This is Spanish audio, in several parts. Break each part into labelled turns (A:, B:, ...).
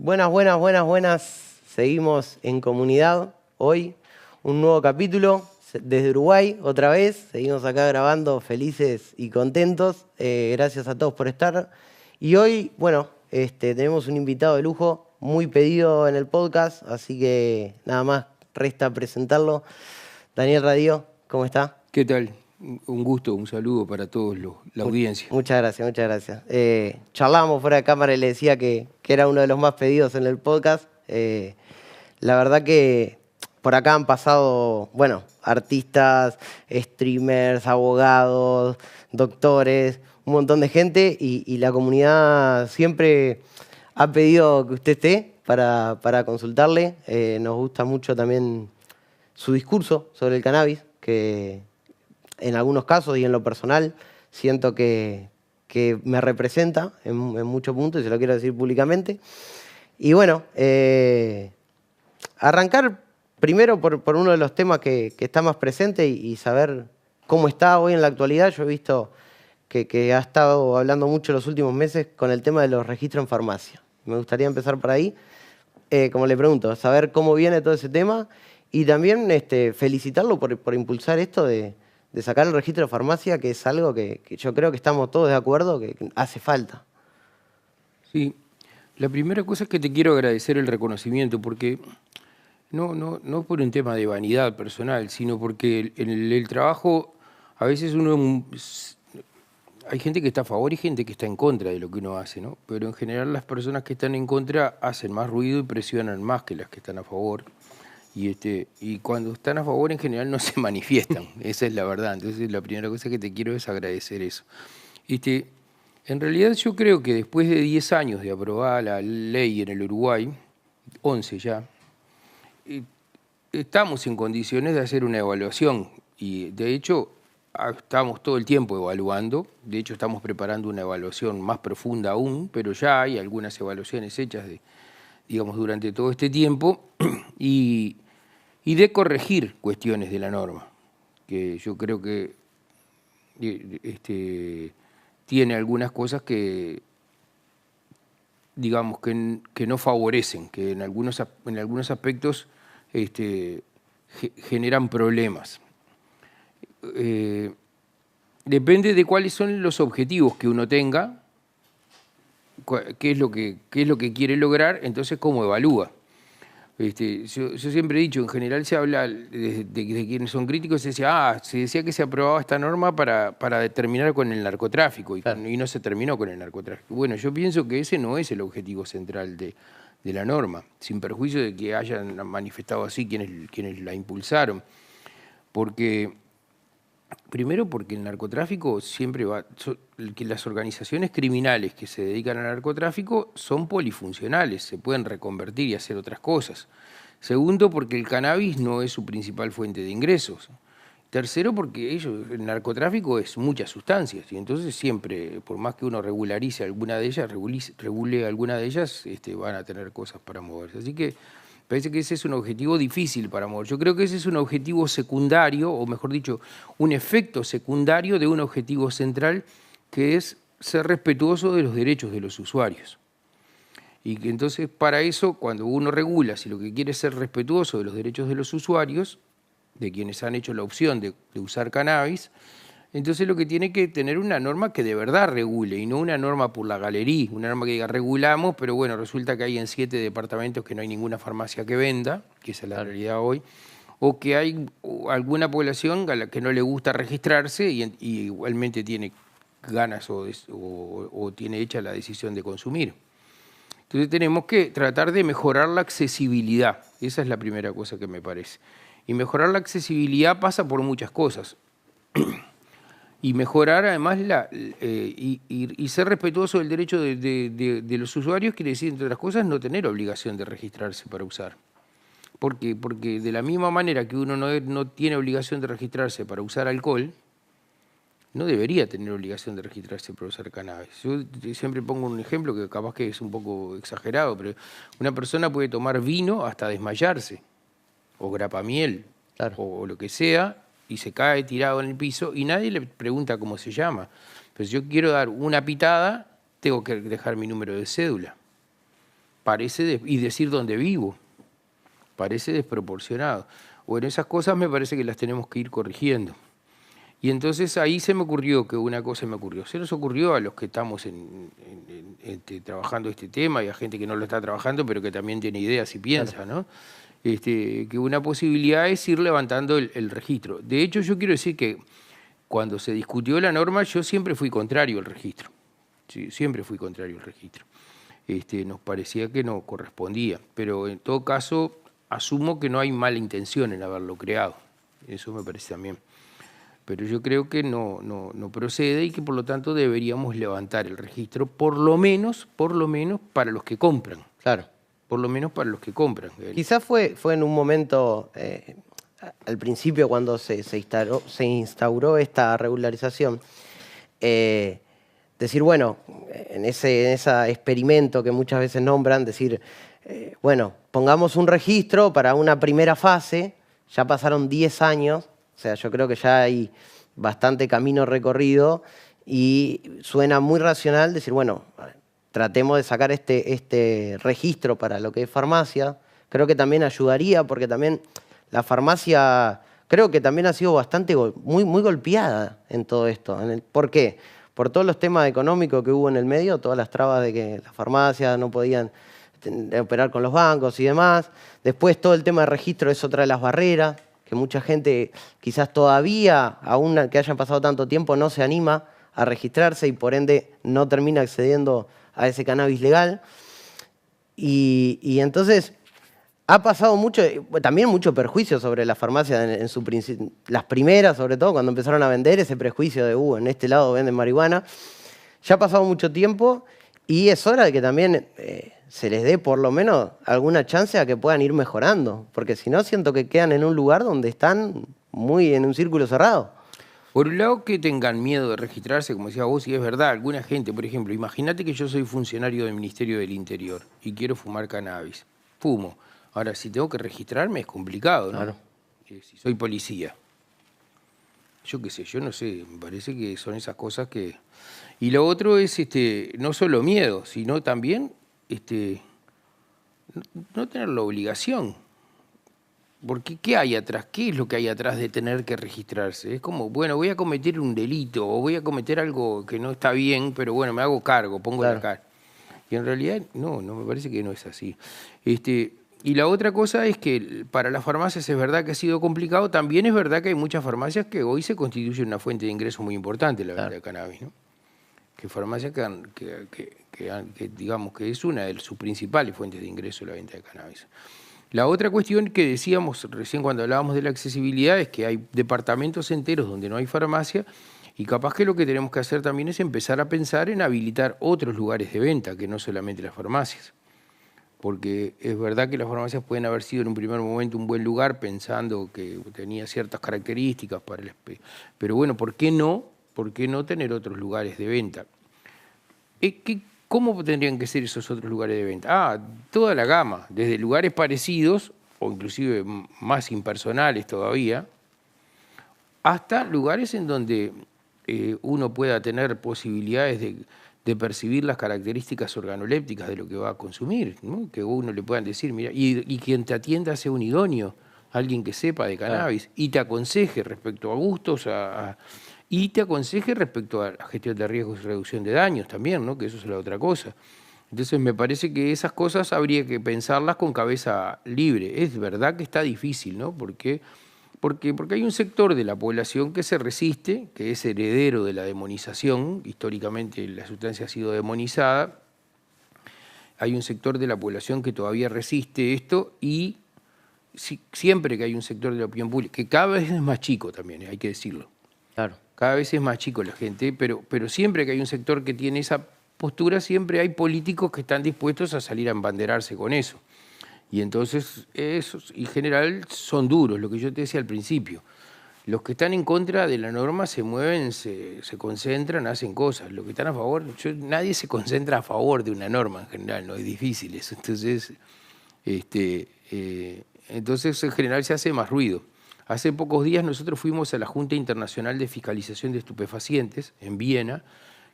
A: Buenas, buenas, buenas, buenas. Seguimos en comunidad. Hoy un nuevo capítulo desde Uruguay, otra vez. Seguimos acá grabando felices y contentos. Gracias a todos por estar. Y hoy, bueno, tenemos un invitado de lujo, muy pedido en el podcast, así que nada más resta presentarlo. Daniel Radio, ¿cómo está?
B: ¿Qué tal? Un gusto, un saludo para todos la audiencia.
A: Muchas gracias, muchas gracias. Charlábamos fuera de cámara y le decía que era uno de los más pedidos en el podcast. La verdad que por acá han pasado, bueno, artistas, streamers, abogados, doctores, un montón de gente y la comunidad siempre ha pedido que usted esté para consultarle. Nos gusta mucho también su discurso sobre el cannabis, que en algunos casos y en lo personal siento que me representa en muchos puntos y se lo quiero decir públicamente. Y bueno, arrancar primero por uno de los temas que está más presente y saber cómo está hoy en la actualidad. Yo he visto que ha estado hablando mucho los últimos meses con el tema de los registros en farmacia. Me gustaría empezar por ahí, como le pregunto, saber cómo viene todo ese tema y también felicitarlo por impulsar esto de sacar el registro de farmacia, que es algo que yo creo que estamos todos de acuerdo que hace falta.
B: Sí, la primera cosa es que te quiero agradecer el reconocimiento, porque no por un tema de vanidad personal, sino porque en el trabajo a veces hay gente que está a favor y gente que está en contra de lo que uno hace, ¿no? Pero en general las personas que están en contra hacen más ruido y presionan más que las que están a favor. Y cuando están a favor en general no se manifiestan, esa es la verdad. Entonces la primera cosa que te quiero es agradecer eso. En realidad yo creo que después de 10 años de aprobada la ley en el Uruguay, 11 ya, estamos en condiciones de hacer una evaluación y de hecho estamos todo el tiempo evaluando, de hecho estamos preparando una evaluación más profunda aún, pero ya hay algunas evaluaciones hechas digamos, durante todo este tiempo y de corregir cuestiones de la norma, que yo creo que tiene algunas cosas que, digamos, que no favorecen, que en algunos aspectos generan problemas. Depende de cuáles son los objetivos que uno tenga, qué es lo que quiere lograr, entonces cómo evalúa. Yo siempre he dicho, en general se habla de quienes son críticos, se decía que se aprobaba esta norma para terminar con el narcotráfico y no se terminó con el narcotráfico. Bueno, yo pienso que ese no es el objetivo central de la norma, sin perjuicio de que hayan manifestado así quienes la impulsaron. Primero porque el narcotráfico siempre que las organizaciones criminales que se dedican al narcotráfico son polifuncionales, se pueden reconvertir y hacer otras cosas. Segundo, porque el cannabis no es su principal fuente de ingresos. Tercero, porque el narcotráfico es muchas sustancias y entonces siempre, por más que uno regularice alguna de ellas, regule alguna de ellas, van a tener cosas para moverse. Así que parece que ese es un objetivo difícil para mover. Yo creo que ese es un objetivo secundario, o mejor dicho, un efecto secundario de un objetivo central, que es ser respetuoso de los derechos de los usuarios. Y que entonces para eso, cuando uno regula, si lo que quiere es ser respetuoso de los derechos de los usuarios, de quienes han hecho la opción de usar cannabis, entonces lo que tiene que tener una norma que de verdad regule y no una norma por la galería, una norma que diga regulamos, pero bueno, resulta que hay en 7 departamentos que no hay ninguna farmacia que venda, que esa es la realidad hoy, o que hay alguna población a la que no le gusta registrarse y igualmente tiene ganas o tiene hecha la decisión de consumir. Entonces tenemos que tratar de mejorar la accesibilidad, esa es la primera cosa que me parece. Y mejorar la accesibilidad pasa por muchas cosas. Y mejorar además y ser respetuoso del derecho de los usuarios quiere decir, entre otras cosas, no tener obligación de registrarse para usar. ¿Por qué? Porque de la misma manera que uno no tiene obligación de registrarse para usar alcohol, no debería tener obligación de registrarse para usar cannabis. Yo siempre pongo un ejemplo que capaz que es un poco exagerado, pero una persona puede tomar vino hasta desmayarse, o grapamiel, o lo que sea, y se cae tirado en el piso y nadie le pregunta cómo se llama. Pero si yo quiero dar una pitada, tengo que dejar mi número de cédula. y decir dónde vivo, parece desproporcionado. Bueno, esas cosas me parece que las tenemos que ir corrigiendo. Y entonces ahí se me ocurrió que una cosa se nos ocurrió a los que estamos trabajando este tema y a gente que no lo está trabajando, pero que también tiene ideas y piensa, ¿no? Que una posibilidad es ir levantando el registro. De hecho, yo quiero decir que cuando se discutió la norma, yo siempre fui contrario al registro. Sí, siempre fui contrario al registro. Nos parecía que no correspondía, pero en todo caso asumo que no hay mala intención en haberlo creado. Eso me parece también. Pero yo creo que no procede y que por lo tanto deberíamos levantar el registro, por lo menos para los que compran.
A: Claro.
B: Por lo menos para los que compran.
A: Quizás fue en un momento, al principio cuando se instauró esta regularización, decir, bueno, en ese experimento que muchas veces nombran, decir, bueno, pongamos un registro para una primera fase, ya pasaron 10 años, o sea, yo creo que ya hay bastante camino recorrido y suena muy racional decir, bueno, tratemos de sacar este registro para lo que es farmacia. Creo que también ayudaría porque también la farmacia creo que también ha sido bastante muy golpeada en todo esto. ¿Por qué? Por todos los temas económicos que hubo en el medio, todas las trabas de que las farmacias no podían operar con los bancos y demás. Después todo el tema de registro es otra de las barreras, que mucha gente quizás todavía, aún que hayan pasado tanto tiempo, no se anima a registrarse y por ende no termina accediendo a ese cannabis legal. Y entonces ha pasado también mucho perjuicio sobre la farmacia las primeras, sobre todo cuando empezaron a vender, ese prejuicio de, en este lado venden marihuana. Ya ha pasado mucho tiempo y es hora de que también se les dé por lo menos alguna chance a que puedan ir mejorando, porque si no siento que quedan en un lugar donde están muy en un círculo cerrado.
B: Por un lado, que tengan miedo de registrarse, como decía vos, y es verdad, alguna gente, por ejemplo, imagínate que yo soy funcionario del Ministerio del Interior y quiero fumar cannabis. Fumo. Ahora, si tengo que registrarme es complicado, ¿no?
A: Claro.
B: Si soy policía. Yo qué sé, yo no sé, me parece que son esas cosas que... Y lo otro es no solo miedo, sino también no tener la obligación. Porque ¿qué hay atrás? ¿Qué es lo que hay atrás de tener que registrarse? Es como, bueno, voy a cometer un delito o voy a cometer algo que no está bien, pero bueno, me hago cargo, pongo la cara. Y en realidad, no me parece que no es así. Y la otra cosa es que para las farmacias es verdad que ha sido complicado, también es verdad que hay muchas farmacias que hoy se constituyen una fuente de ingreso muy importante la venta de cannabis, ¿no? Que farmacias que digamos que es una de sus principales fuentes de ingreso la venta de cannabis. La otra cuestión que decíamos recién cuando hablábamos de la accesibilidad es que hay departamentos enteros donde no hay farmacia y capaz que lo que tenemos que hacer también es empezar a pensar en habilitar otros lugares de venta que no solamente las farmacias. Porque es verdad que las farmacias pueden haber sido en un primer momento un buen lugar pensando que tenía ciertas características para el... Pero bueno, ¿por qué no tener otros lugares de venta? ¿Cómo tendrían que ser esos otros lugares de venta? Toda la gama, desde lugares parecidos, o inclusive más impersonales todavía, hasta lugares en donde uno pueda tener posibilidades de percibir las características organolépticas de lo que va a consumir, ¿no? Que uno le puedan decir, mira, y quien te atienda sea un idóneo, alguien que sepa de cannabis, y te aconseje respecto a gustos, y te aconseje respecto a la gestión de riesgos y reducción de daños también, ¿no? Que eso es la otra cosa. Entonces me parece que esas cosas habría que pensarlas con cabeza libre. Es verdad que está difícil, ¿no? Porque hay un sector de la población que se resiste, que es heredero de la demonización, históricamente la sustancia ha sido demonizada, hay un sector de la población que todavía resiste esto y siempre que hay un sector de la opinión pública, que cada vez es más chico también, hay que decirlo.
A: Claro.
B: Cada vez es más chico la gente, pero siempre que hay un sector que tiene esa postura, siempre hay políticos que están dispuestos a salir a embanderarse con eso. Y entonces, esos, en general, son duros, lo que yo te decía al principio. Los que están en contra de la norma se mueven, se concentran, hacen cosas. Los que están a favor, nadie se concentra a favor de una norma en general, no es difícil eso. Entonces, en general se hace más ruido. Hace pocos días nosotros fuimos a la Junta Internacional de Fiscalización de Estupefacientes, en Viena,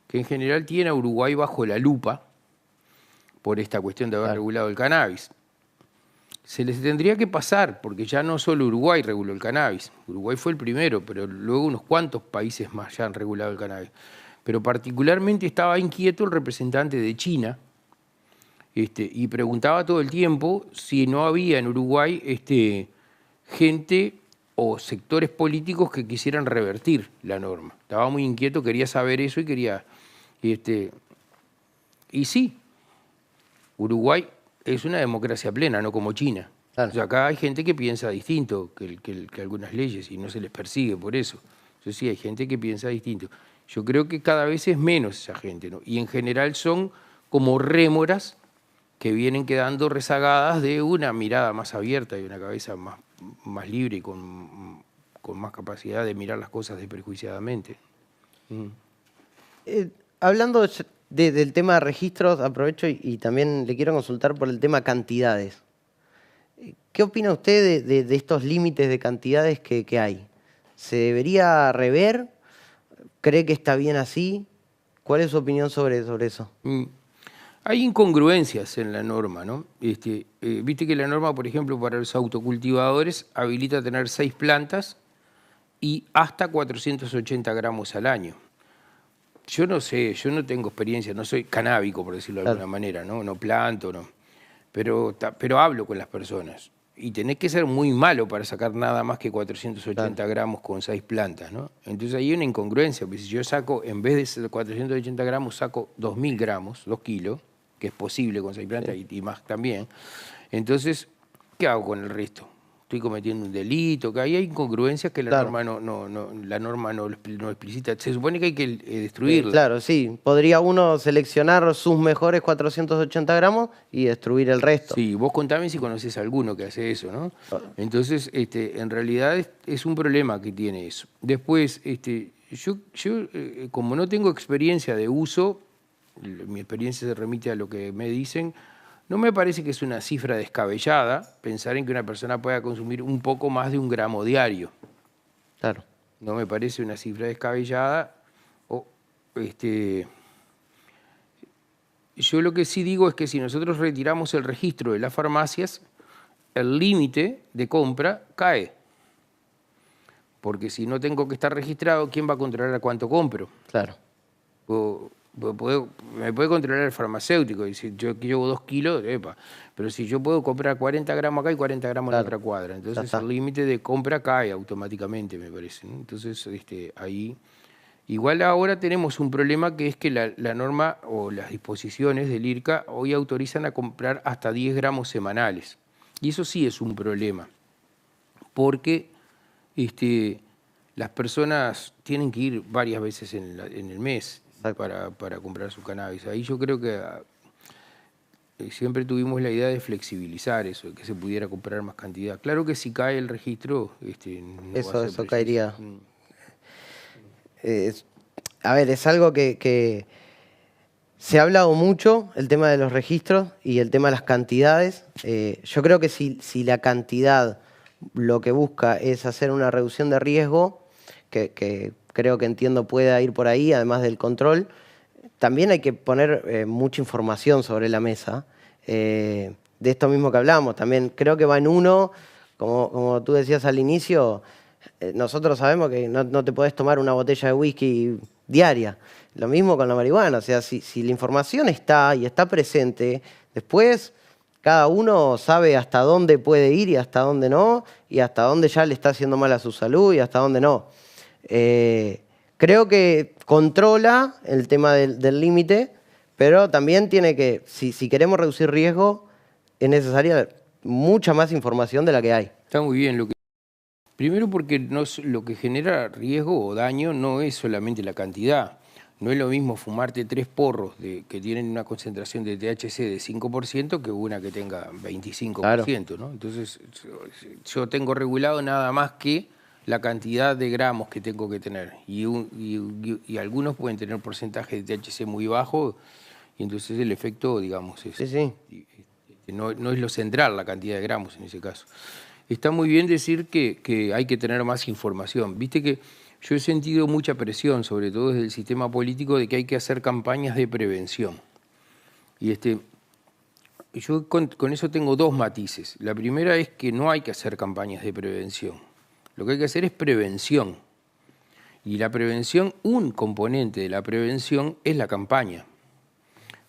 B: que en general tiene a Uruguay bajo la lupa, por esta cuestión de haber
A: Claro.
B: regulado el cannabis. Se les tendría que pasar, porque ya no solo Uruguay reguló el cannabis. Uruguay fue el primero, pero luego unos cuantos países más ya han regulado el cannabis. Pero particularmente estaba inquieto el representante de China, y preguntaba todo el tiempo si no había en Uruguay gente o sectores políticos que quisieran revertir la norma. Estaba muy inquieto, quería saber eso y quería... y sí, Uruguay es una democracia plena, no como China.
A: Claro.
B: O sea, acá hay gente que piensa distinto que algunas leyes y no se les persigue por eso. Entonces sí, hay gente que piensa distinto. Yo creo que cada vez es menos esa gente, ¿no? Y en general son como rémoras que vienen quedando rezagadas de una mirada más abierta y una cabeza más libre y con más capacidad de mirar las cosas desprejuiciadamente.
A: Hablando del tema de registros, aprovecho y también le quiero consultar por el tema cantidades. ¿Qué opina usted de estos límites de cantidades que hay? ¿Se debería rever? ¿Cree que está bien así? ¿Cuál es su opinión sobre eso?
B: Hay incongruencias en la norma, ¿no? Viste que la norma, por ejemplo, para los autocultivadores habilita tener 6 plantas y hasta 480 gramos al año. Yo no sé, yo no tengo experiencia, no soy canábico, por decirlo de alguna manera, ¿no? No planto, no. Pero hablo con las personas. Y tenés que ser muy malo para sacar nada más que 480 gramos con 6 plantas, ¿no? Entonces hay una incongruencia, porque si yo saco, en vez de 480 gramos, saco 2.000 gramos, 2 kilos, que es posible con 6 plantas y más también. Entonces, ¿qué hago con el resto? Estoy cometiendo un delito, que ahí hay incongruencias que la norma no explicita. Se supone que hay que destruirla.
A: Claro, sí. Podría uno seleccionar sus mejores 480 gramos y destruir el resto.
B: Sí, vos contame si conoces a alguno que hace eso, ¿no? Entonces, en realidad es un problema que tiene eso. Después, yo como no tengo experiencia de uso, mi experiencia se remite a lo que me dicen, no me parece que es una cifra descabellada pensar en que una persona pueda consumir un poco más de 1 gramo diario.
A: Claro.
B: No me parece una cifra descabellada. Yo lo que sí digo es que si nosotros retiramos el registro de las farmacias, el límite de compra cae. Porque si no tengo que estar registrado, ¿quién va a controlar cuánto compro?
A: Claro.
B: Me puede controlar el farmacéutico, y si yo llevo 2 kilos, pero si yo puedo comprar 40 gramos acá y 40 gramos en la otra cuadra, entonces el límite de compra cae automáticamente, me parece, ¿no? Entonces, ahí... Igual ahora tenemos un problema que es que la norma o las disposiciones del IRCA hoy autorizan a comprar hasta 10 gramos semanales. Y eso sí es un problema, porque las personas tienen que ir varias veces en el mes para comprar su cannabis. Ahí yo creo que siempre tuvimos la idea de flexibilizar eso, de que se pudiera comprar más cantidad. Claro que si cae el registro, no va a ser
A: Eso
B: preciso.
A: caería. A ver, es algo que se ha hablado mucho, el tema de los registros y el tema de las cantidades. Yo creo que si la cantidad lo que busca es hacer una reducción de riesgo, que creo que entiendo pueda ir por ahí, además del control, también hay que poner mucha información sobre la mesa. De esto mismo que hablamos, también creo que va en uno, como tú decías al inicio, nosotros sabemos que no te podés tomar una botella de whisky diaria. Lo mismo con la marihuana, o sea, si la información está y está presente, después cada uno sabe hasta dónde puede ir y hasta dónde no, y hasta dónde ya le está haciendo mal a su salud y hasta dónde no. Creo que controla el tema del límite, pero también tiene que, si queremos reducir riesgo, es necesaria mucha más información de la que hay.
B: Está muy bien. Primero porque lo que genera riesgo o daño no es solamente la cantidad. No es lo mismo fumarte 3 porros que tienen una concentración de THC de 5% que una que tenga 25%. Claro. ¿No? Entonces, yo tengo regulado nada más que la cantidad de gramos que tengo que tener. Y algunos pueden tener porcentaje de THC muy bajo, y entonces el efecto, digamos, no es lo central la cantidad de gramos en ese caso. Está muy bien decir que hay que tener más información. Viste que yo he sentido mucha presión, sobre todo desde el sistema político, de que hay que hacer campañas de prevención. Y yo con eso tengo dos matices. La primera es que no hay que hacer campañas de prevención. Lo que hay que hacer es prevención. Y la prevención, un componente de la prevención es la campaña.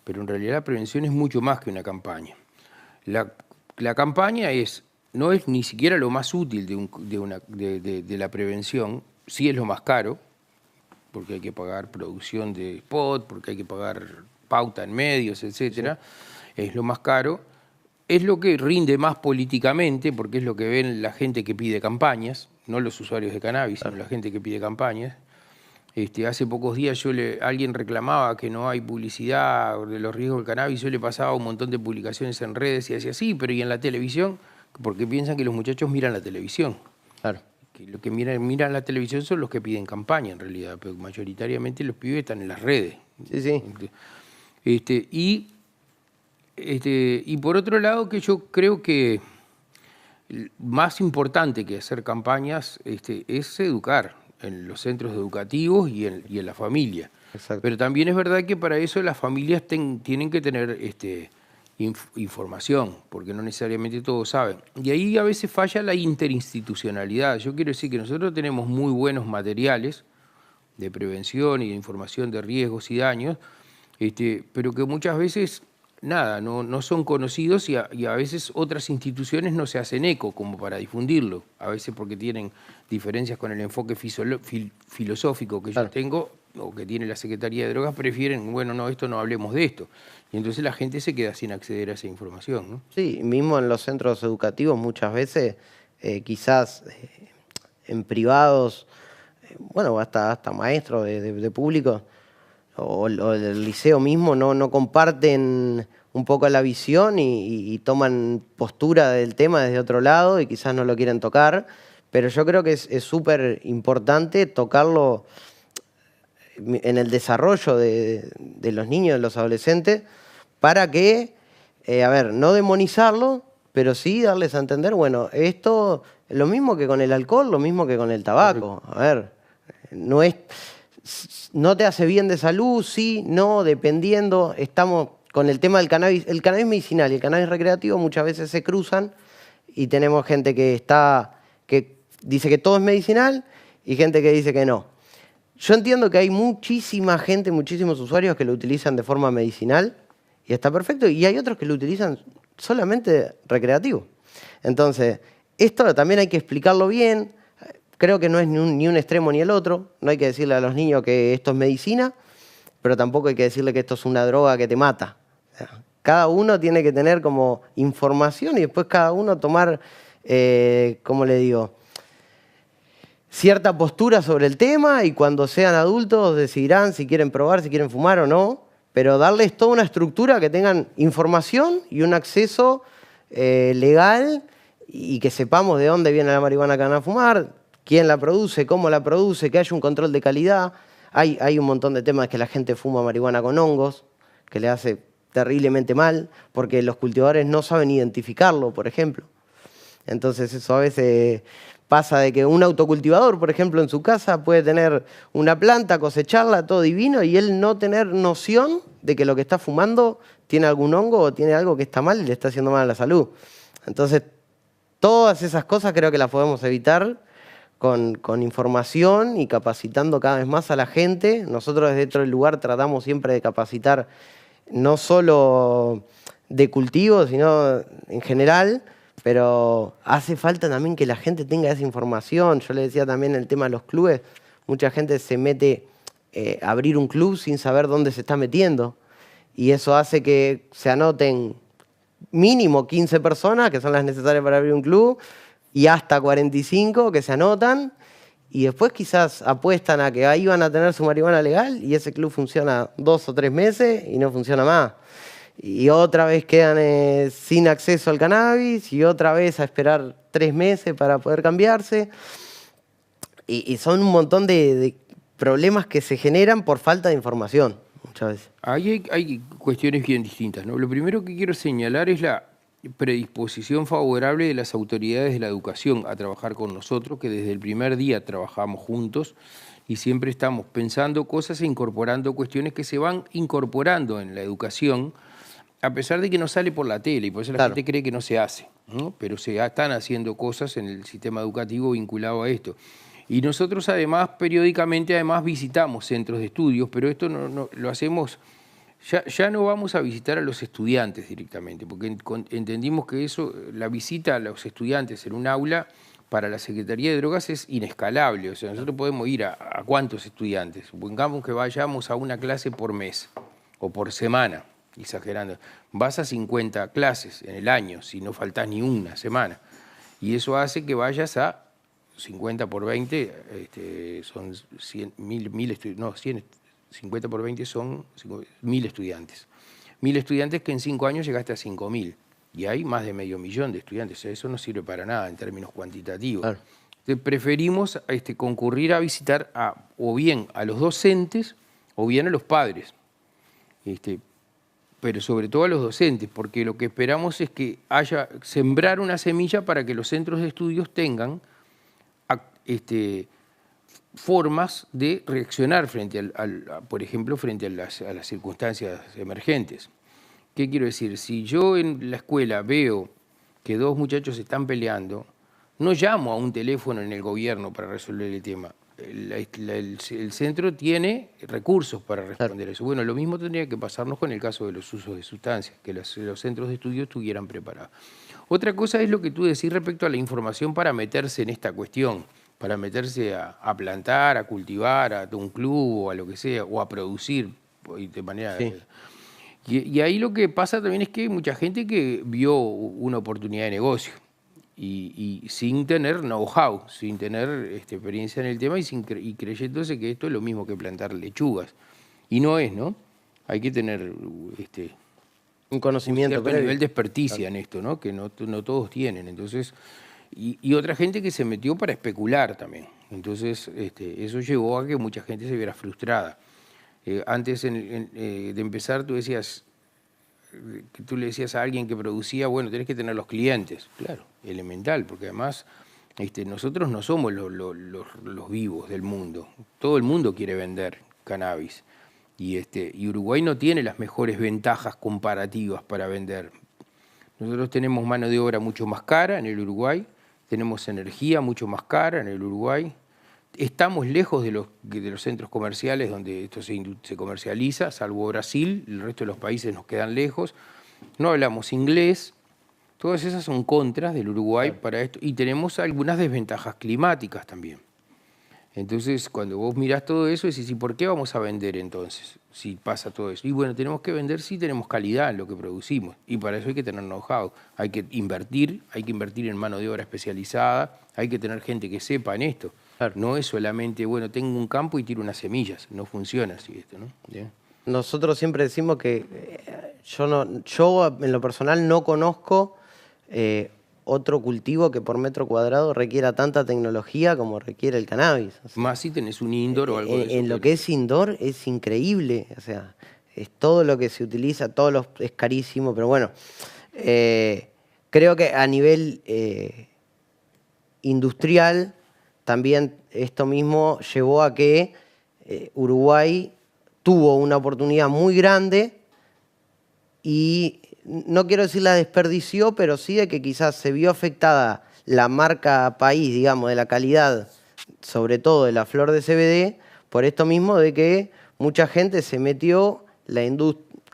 B: Pero en realidad la prevención es mucho más que una campaña. La campaña no es ni siquiera lo más útil de la prevención, sí es lo más caro, porque hay que pagar producción de spot, porque hay que pagar pauta en medios, etcétera. Sí. Es lo más caro. Es lo que rinde más políticamente, porque es lo que ven la gente que pide campañas, no los usuarios de cannabis, sino la gente que pide campañas. Hace pocos días alguien reclamaba que no hay publicidad de los riesgos del cannabis. Yo le pasaba un montón de publicaciones en redes y decía, sí, pero ¿y en la televisión? Porque piensan que los muchachos miran la televisión.
A: Claro.
B: Que lo que miran la televisión son los que piden campaña, en realidad, pero mayoritariamente los pibes están en las redes.
A: Sí, sí.
B: Y por otro lado, que yo creo que más importante que hacer campañas es educar en los centros educativos y en la familia.
A: Exacto.
B: Pero también es verdad que para eso las familias tienen que tener información, porque no necesariamente todos saben. Y ahí a veces falla la interinstitucionalidad. Yo quiero decir que nosotros tenemos muy buenos materiales de prevención y de información de riesgos y daños, pero que muchas veces no son conocidos y a veces otras instituciones no se hacen eco como para difundirlo, a veces porque tienen diferencias con el enfoque filosófico que yo tengo o que tiene la Secretaría de Drogas, prefieren, bueno, no, no hablemos de esto. Y entonces la gente se queda sin acceder a esa información, ¿no?
A: Sí, mismo en los centros educativos muchas veces, quizás en privados, bueno, hasta maestros de público, o el liceo mismo no comparten un poco la visión y toman postura del tema desde otro lado y quizás no lo quieren tocar, pero yo creo que es súper importante tocarlo en el desarrollo de los niños, de los adolescentes, para que, no demonizarlo, pero sí darles a entender, bueno, esto es lo mismo que con el alcohol, lo mismo que con el tabaco. A ver, no te hace bien de salud, sí, no, dependiendo. Estamos con el tema del cannabis. El cannabis medicinal y el cannabis recreativo muchas veces se cruzan y tenemos gente que dice que todo es medicinal y gente que dice que no. Yo entiendo que hay muchísima gente, muchísimos usuarios que lo utilizan de forma medicinal y está perfecto, y hay otros que lo utilizan solamente recreativo. Entonces, esto también hay que explicarlo bien. Creo que no es ni un extremo ni el otro. No hay que decirle a los niños que esto es medicina, pero tampoco hay que decirle que esto es una droga que te mata. O sea, cada uno tiene que tener como información y después cada uno tomar, ¿cómo le digo?, cierta postura sobre el tema, y cuando sean adultos decidirán si quieren probar, si quieren fumar o no, pero darles toda una estructura que tengan información y un acceso legal, y que sepamos de dónde viene la marihuana que van a fumar, quién la produce, cómo la produce, que haya un control de calidad. Hay un montón de temas que la gente fuma marihuana con hongos, que le hace terriblemente mal, porque los cultivadores no saben identificarlo, por ejemplo. Entonces eso a veces pasa de que un autocultivador, por ejemplo, en su casa puede tener una planta, cosecharla, todo divino, y él no tener noción de que lo que está fumando tiene algún hongo o tiene algo que está mal y le está haciendo mal a la salud. Entonces, todas esas cosas creo que las podemos evitar con información y capacitando cada vez más a la gente. Nosotros desde dentro del lugar tratamos siempre de capacitar no solo de cultivo, sino en general, pero hace falta también que la gente tenga esa información. Yo le decía también el tema de los clubes, mucha gente se mete a abrir un club sin saber dónde se está metiendo, y eso hace que se anoten mínimo 15 personas, que son las necesarias para abrir un club, y hasta 45 que se anotan, y después quizás apuestan a que ahí van a tener su marihuana legal y ese club funciona 2 o 3 meses y no funciona más. Y otra vez quedan sin acceso al cannabis y otra vez a esperar 3 meses para poder cambiarse. Y son un montón de problemas que se generan por falta de información muchas veces.
B: Ahí hay cuestiones bien distintas, ¿no? Lo primero que quiero señalar es la predisposición favorable de las autoridades de la educación a trabajar con nosotros, que desde el primer día trabajamos juntos y siempre estamos pensando cosas e incorporando cuestiones que se van incorporando en la educación a pesar de que no sale por la tele, y por eso la
A: Claro.
B: gente cree que no se hace, ¿no? Pero están haciendo cosas en el sistema educativo vinculado a esto. Y nosotros además, periódicamente, además visitamos centros de estudios, pero esto no lo hacemos, ya no vamos a visitar a los estudiantes directamente, porque entendimos que eso, la visita a los estudiantes en un aula, para la Secretaría de Drogas es inescalable. O sea, nosotros podemos ir a ¿cuántos estudiantes? Supongamos que vayamos a una clase por mes o por semana, exagerando. Vas a 50 clases en el año, si no faltás ni una semana. Y eso hace que vayas a 50 por 20, son 100, 50 por 20 son 1.000 estudiantes. 1.000 estudiantes que en 5 años llegaste a 5.000. Y hay más de 500.000 de estudiantes. O sea, eso no sirve para nada en términos cuantitativos.
A: Claro.
B: Entonces, preferimos concurrir a visitar o bien a los docentes o bien a los padres. Pero sobre todo a los docentes, porque lo que esperamos es que sembrar una semilla para que los centros de estudios tengan formas de reaccionar frente por ejemplo, frente a las circunstancias emergentes. ¿Qué quiero decir? Si yo en la escuela veo que 2 muchachos se están peleando, no llamo a un teléfono en el gobierno para resolver el tema. El centro tiene recursos para responder a eso. Bueno, lo mismo tendría que pasarnos con el caso de los usos de sustancias, que los centros de estudio estuvieran preparados. Otra cosa es lo que tú decís respecto a la información para meterse en esta cuestión, para meterse a plantar, a cultivar, a un club o a lo que sea, o a producir de manera...
A: Sí.
B: Y ahí lo que pasa también es que hay mucha gente que vio una oportunidad de negocio y sin tener know-how, sin tener experiencia en el tema y creyéndose que esto es lo mismo que plantar lechugas. Y no es, ¿no? Hay que tener
A: Un conocimiento
B: cierto
A: previo.
B: nivel de experticia en esto, ¿no? Que no todos tienen. Entonces, y otra gente que se metió para especular también. Entonces, eso llevó a que mucha gente se viera frustrada. Antes de empezar, tú le decías a alguien que producía, bueno, tenés que tener los clientes. Claro, elemental, porque además nosotros no somos los vivos del mundo. Todo el mundo quiere vender cannabis. Y Uruguay no tiene las mejores ventajas comparativas para vender. Nosotros tenemos mano de obra mucho más cara en el Uruguay, tenemos energía mucho más cara en el Uruguay. Estamos lejos de los centros comerciales donde esto se comercializa, salvo Brasil, el resto de los países nos quedan lejos. No hablamos inglés, todas esas son contras del Uruguay para esto. Y tenemos algunas desventajas climáticas también. Entonces, cuando vos mirás todo eso, decís, ¿y por qué vamos a vender entonces si pasa todo eso? Y bueno, tenemos que vender si tenemos calidad en lo que producimos. Y para eso hay que tener know-how, hay que invertir en mano de obra especializada, hay que tener gente que sepa en esto.
A: Claro.
B: No es solamente, bueno, tengo un campo y tiro unas semillas. No funciona así esto, ¿no? ¿Bien?
A: Nosotros siempre decimos que yo en lo personal no conozco otro cultivo que por metro cuadrado requiera tanta tecnología como requiere el cannabis. O sea,
B: Más si tenés un indoor o algo de eso.
A: en lo que es indoor es increíble. O sea, es todo lo que se utiliza, es carísimo, pero bueno. Creo que a nivel industrial también esto mismo llevó a que Uruguay tuvo una oportunidad muy grande y no quiero decir la desperdició, pero sí de que quizás se vio afectada la marca país, digamos, de la calidad, sobre todo de la flor de CBD, por esto mismo de que mucha gente se metió,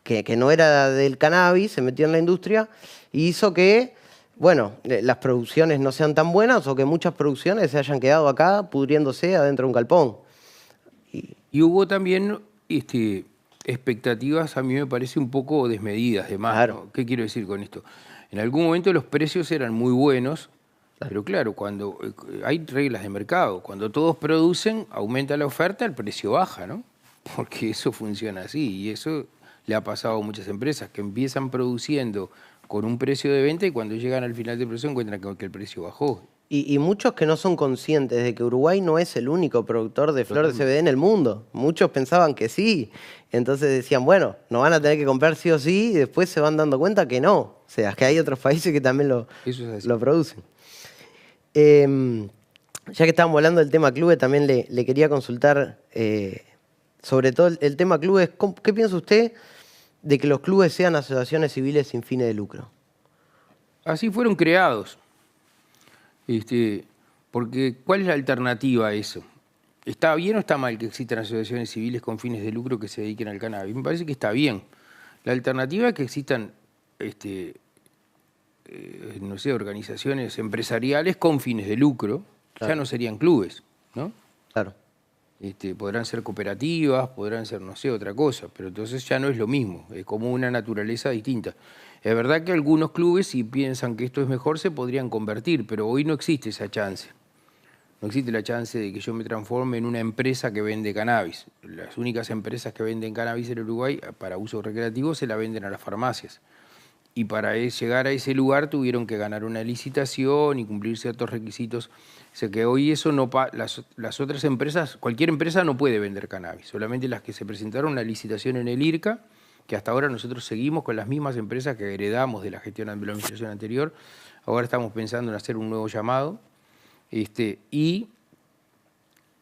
A: que no era del cannabis, se metió en la industria y hizo que, bueno, las producciones no sean tan buenas o que muchas producciones se hayan quedado acá pudriéndose adentro de un galpón.
B: Y hubo también expectativas, a mí me parece un poco desmedidas de más.
A: Claro.
B: ¿No? ¿Qué quiero decir con esto? En algún momento los precios eran muy buenos, pero claro, cuando hay reglas de mercado, cuando todos producen, aumenta la oferta, el precio baja, ¿no? Porque eso funciona así y eso le ha pasado a muchas empresas que empiezan produciendo con un precio de venta y cuando llegan al final del proceso encuentran que el precio bajó.
A: Y muchos que no son conscientes de que Uruguay no es el único productor de flor de CBD en el mundo. Muchos pensaban que sí. Entonces decían, bueno, nos van a tener que comprar sí o sí, y después se van dando cuenta que no. O sea, que hay otros países que también lo producen. Ya que estábamos hablando del tema clubes, también le quería consultar sobre todo el tema clubes. ¿Qué piensa usted de que los clubes sean asociaciones civiles sin fines de lucro?
B: Así fueron creados. Porque ¿cuál es la alternativa a eso? ¿Está bien o está mal que existan asociaciones civiles con fines de lucro que se dediquen al cannabis? Me parece que está bien. La alternativa es que existan, no sé, organizaciones empresariales con fines de lucro. Claro. Ya no serían clubes, ¿no?
A: Claro.
B: Podrán ser cooperativas, podrán ser, no sé, otra cosa, pero entonces ya no es lo mismo, es como una naturaleza distinta. Es verdad que algunos clubes, si piensan que esto es mejor, se podrían convertir, pero hoy no existe esa chance. No existe la chance de que yo me transforme en una empresa que vende cannabis. Las únicas empresas que venden cannabis en Uruguay para uso recreativo se la venden a las farmacias. Y para llegar a ese lugar tuvieron que ganar una licitación y cumplir ciertos requisitos. O sea que hoy eso no las otras empresas, cualquier empresa no puede vender cannabis, solamente las que se presentaron a una licitación en el IRCA, que hasta ahora nosotros seguimos con las mismas empresas que heredamos de la gestión de la administración anterior. Ahora estamos pensando en hacer un nuevo llamado. Y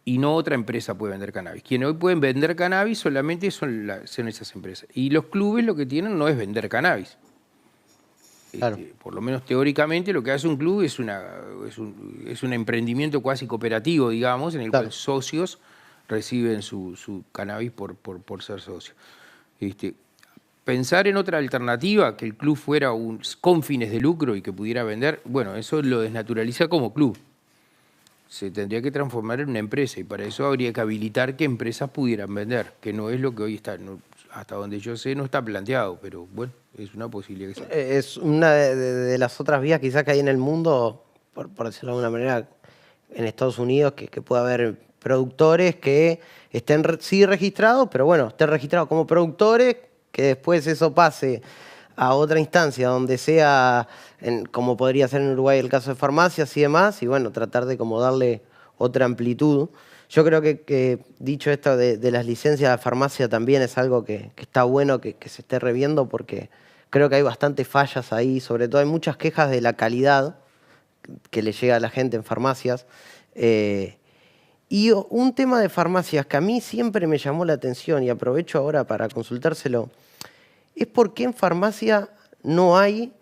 B: no otra empresa puede vender cannabis. Quienes hoy pueden vender cannabis solamente son esas empresas. Y los clubes lo que tienen no es vender cannabis.
A: Claro.
B: Por lo menos teóricamente lo que hace un club es un emprendimiento cuasi cooperativo, digamos, en el cual socios reciben su cannabis por ser socios. Pensar en otra alternativa, que el club fuera con fines de lucro y que pudiera vender, bueno, eso lo desnaturaliza como club. Se tendría que transformar en una empresa y para eso habría que habilitar que empresas pudieran vender, que no es lo que hoy está, hasta donde yo sé no está planteado, pero bueno, es una posibilidad que sea.
A: Es una de las otras vías quizás que hay en el mundo, por decirlo de alguna manera, en Estados Unidos, que puede haber productores que estén sí registrados, pero bueno, estén registrados como productores, que después eso pase a otra instancia donde sea, como podría ser en Uruguay el caso de farmacias y demás, y bueno, tratar de como darle otra amplitud. Yo creo que dicho esto de las licencias de farmacia también es algo que está bueno que se esté reviendo, porque creo que hay bastantes fallas ahí, sobre todo hay muchas quejas de la calidad que le llega a la gente en farmacias. Y un tema de farmacias que a mí siempre me llamó la atención y aprovecho ahora para consultárselo, es por qué en farmacia no hay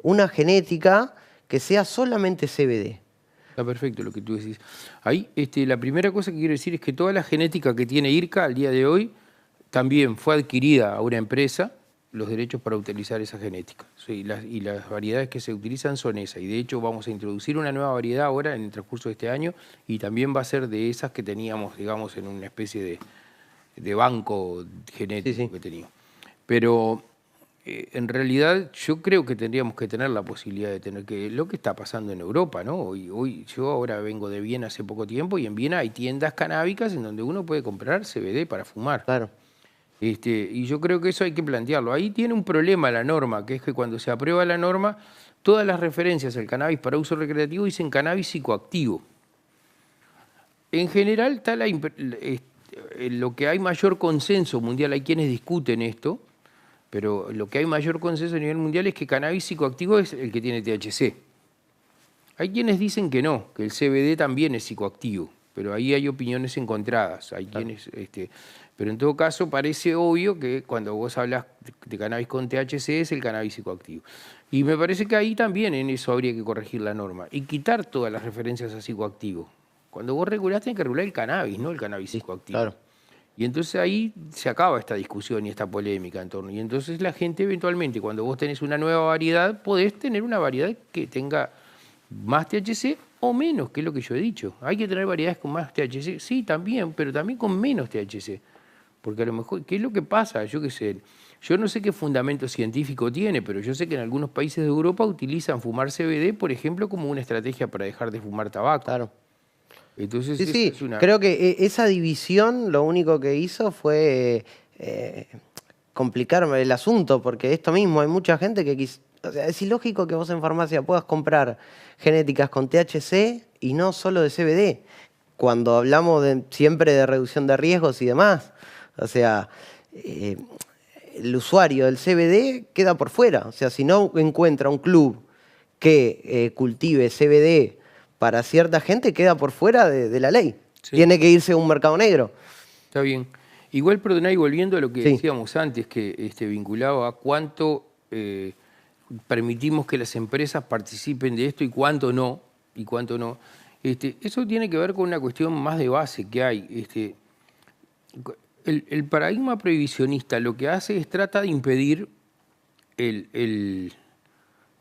A: una genética que sea solamente CBD.
B: Está perfecto lo que tú decís. Ahí, la primera cosa que quiero decir es que toda la genética que tiene IRCA al día de hoy también fue adquirida a una empresa, los derechos para utilizar esa genética. Sí, y las variedades que se utilizan son esas. Y de hecho vamos a introducir una nueva variedad ahora en el transcurso de este año y también va a ser de esas que teníamos, digamos, en una especie de banco genético que teníamos. Pero en realidad yo creo que tendríamos que tener la posibilidad de tener lo que está pasando en Europa, ¿no? Hoy yo ahora vengo de Viena hace poco tiempo y en Viena hay tiendas canábicas en donde uno puede comprar CBD para fumar.
A: Claro.
B: Y yo creo que eso hay que plantearlo. Ahí tiene un problema la norma, que es que cuando se aprueba la norma, todas las referencias al cannabis para uso recreativo dicen cannabis psicoactivo. En general está lo que hay mayor consenso mundial, hay quienes discuten esto, pero lo que hay mayor consenso a nivel mundial es que cannabis psicoactivo es el que tiene THC. Hay quienes dicen que no, que el CBD también es psicoactivo, pero ahí hay opiniones encontradas. Hay quienes, pero en todo caso parece obvio que cuando vos hablas de cannabis con THC es el cannabis psicoactivo. Y me parece que ahí también en eso habría que corregir la norma y quitar todas las referencias a psicoactivo. Cuando vos regulás tenés que regular el cannabis, no el cannabis psicoactivo.
A: Claro.
B: Y entonces ahí se acaba esta discusión y esta polémica en torno. Y entonces la gente eventualmente, cuando vos tenés una nueva variedad, podés tener una variedad que tenga más THC o menos, que es lo que yo he dicho. Hay que tener variedades con más THC, sí, también, pero también con menos THC. Porque a lo mejor, ¿qué es lo que pasa? Yo qué sé, yo no sé qué fundamento científico tiene, pero yo sé que en algunos países de Europa utilizan fumar CBD, por ejemplo, como una estrategia para dejar de fumar tabaco.
A: Claro.
B: Entonces,
A: Sí, creo que esa división lo único que hizo fue complicarme el asunto, porque esto mismo, hay mucha gente que o sea, es ilógico que vos en farmacia puedas comprar genéticas con THC y no solo de CBD, cuando hablamos siempre de reducción de riesgos y demás. O sea, el usuario del CBD queda por fuera. O sea, si no encuentra un club que cultive CBD para cierta gente, queda por fuera de la ley. Sí. Tiene que irse a un mercado negro.
B: Está bien. Igual, perdoná, y volviendo a lo que
A: Sí.
B: decíamos antes, que vinculado a cuánto permitimos que las empresas participen de esto y cuánto no, eso tiene que ver con una cuestión más de base que hay. El paradigma prohibicionista lo que hace es trata de impedir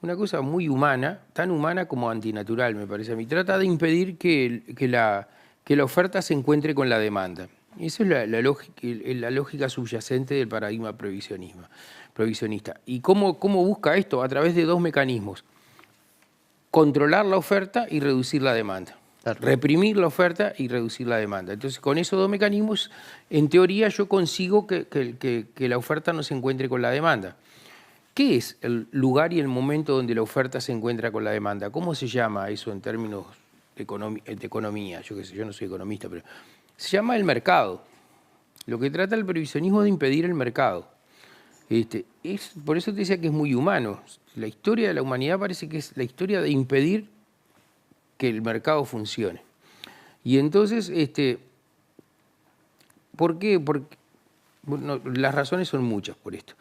B: una cosa muy humana, tan humana como antinatural, me parece a mí. Trata de impedir que la oferta se encuentre con la demanda. Esa es la lógica subyacente del paradigma prohibicionista. ¿Y cómo busca esto? A través de dos mecanismos. Controlar la oferta y reducir la demanda.
A: Claro.
B: Reprimir la oferta y reducir la demanda. Entonces, con esos dos mecanismos, en teoría, yo consigo que la oferta no se encuentre con la demanda. ¿Qué es el lugar y el momento donde la oferta se encuentra con la demanda? ¿Cómo se llama eso en términos de economía? Yo qué sé, yo no soy economista, pero se llama el mercado. Lo que trata el prohibicionismo es de impedir el mercado. Por eso te decía que es muy humano. La historia de la humanidad parece que es la historia de impedir que el mercado funcione. Y entonces, ¿por qué? Porque, bueno, las razones son muchas por esto.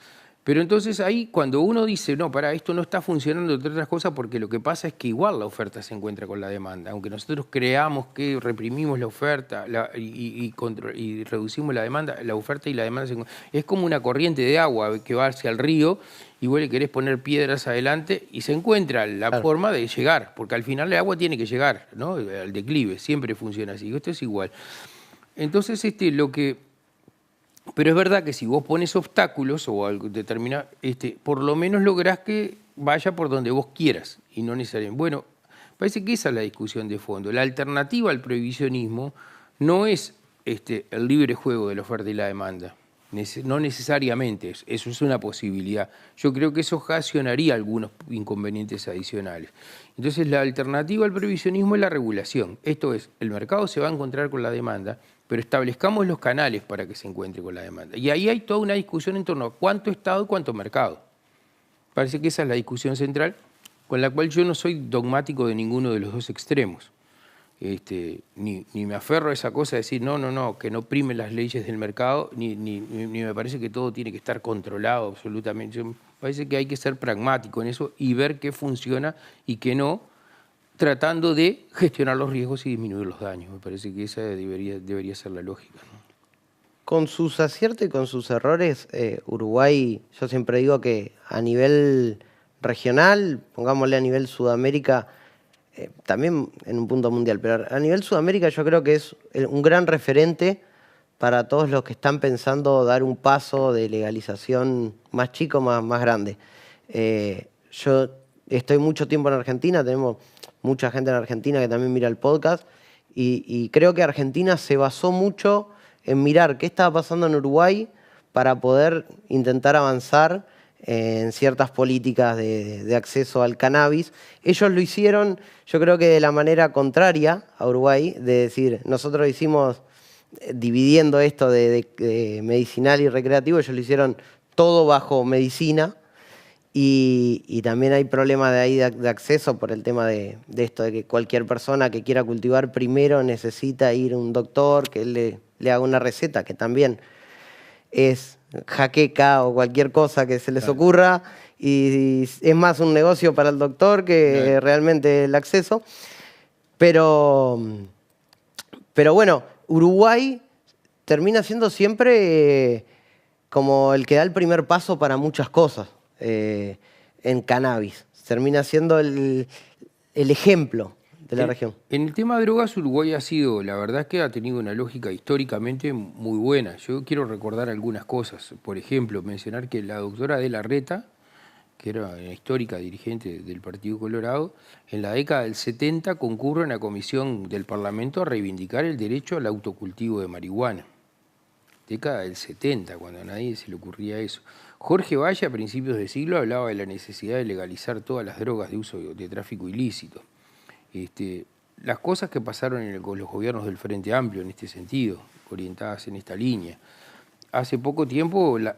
B: Pero entonces ahí cuando uno dice, no, esto no está funcionando, entre otras cosas, porque lo que pasa es que igual la oferta se encuentra con la demanda. Aunque nosotros creamos que reprimimos la oferta y reducimos la demanda, la oferta y la demanda es como una corriente de agua que va hacia el río y vos le querés poner piedras adelante y se encuentra la forma de llegar, porque al final el agua tiene que llegar, ¿no? Al declive, siempre funciona así. Esto es igual. Entonces, pero es verdad que si vos pones obstáculos o algo determinado, por lo menos lográs que vaya por donde vos quieras y no necesariamente. Bueno, parece que esa es la discusión de fondo. La alternativa al prohibicionismo no es el libre juego de la oferta y la demanda. No necesariamente, eso es una posibilidad. Yo creo que eso ocasionaría algunos inconvenientes adicionales. Entonces, la alternativa al prohibicionismo es la regulación. Esto es, el mercado se va a encontrar con la demanda, pero establezcamos los canales para que se encuentre con la demanda. Y ahí hay toda una discusión en torno a cuánto Estado y cuánto mercado. Parece que esa es la discusión central, con la cual yo no soy dogmático de ninguno de los dos extremos. Ni me aferro a esa cosa de decir, no, que no primen las leyes del mercado, ni me parece que todo tiene que estar controlado absolutamente. Me parece que hay que ser pragmático en eso y ver qué funciona y qué no, tratando de gestionar los riesgos y disminuir los daños. Me parece que esa debería ser la lógica, ¿no?
A: Con sus aciertos y con sus errores, Uruguay, yo siempre digo que a nivel regional, pongámosle a nivel Sudamérica, también en un punto mundial, pero a nivel Sudamérica yo creo que es un gran referente para todos los que están pensando dar un paso de legalización más chico, más grande. Yo estoy mucho tiempo en Argentina, tenemos mucha gente en Argentina que también mira el podcast, y creo que Argentina se basó mucho en mirar qué estaba pasando en Uruguay para poder intentar avanzar en ciertas políticas de acceso al cannabis. Ellos lo hicieron, yo creo que de la manera contraria a Uruguay, de decir, nosotros hicimos, dividiendo esto de medicinal y recreativo, ellos lo hicieron todo bajo medicina, y también hay problemas de ahí de acceso por el tema de esto, de que cualquier persona que quiera cultivar primero necesita ir a un doctor, que él le haga una receta, que también es jaqueca o cualquier cosa que se les ocurra, y es más un negocio para el doctor que realmente el acceso. Pero bueno, Uruguay termina siendo siempre como el que da el primer paso para muchas cosas en cannabis. Termina siendo el ejemplo de la región.
B: En el tema de drogas, Uruguay ha sido, la verdad es que ha tenido una lógica históricamente muy buena. Yo quiero recordar algunas cosas. Por ejemplo, mencionar que la doctora de la Reta, que era una histórica dirigente del Partido Colorado, en la década del 70 concurre en la comisión del Parlamento a reivindicar el derecho al autocultivo de marihuana. Década del 70, cuando a nadie se le ocurría eso. Jorge Valle, a principios de siglo, hablaba de la necesidad de legalizar todas las drogas de uso de tráfico ilícito. Las cosas que pasaron con los gobiernos del Frente Amplio en este sentido, orientadas en esta línea. Hace poco tiempo el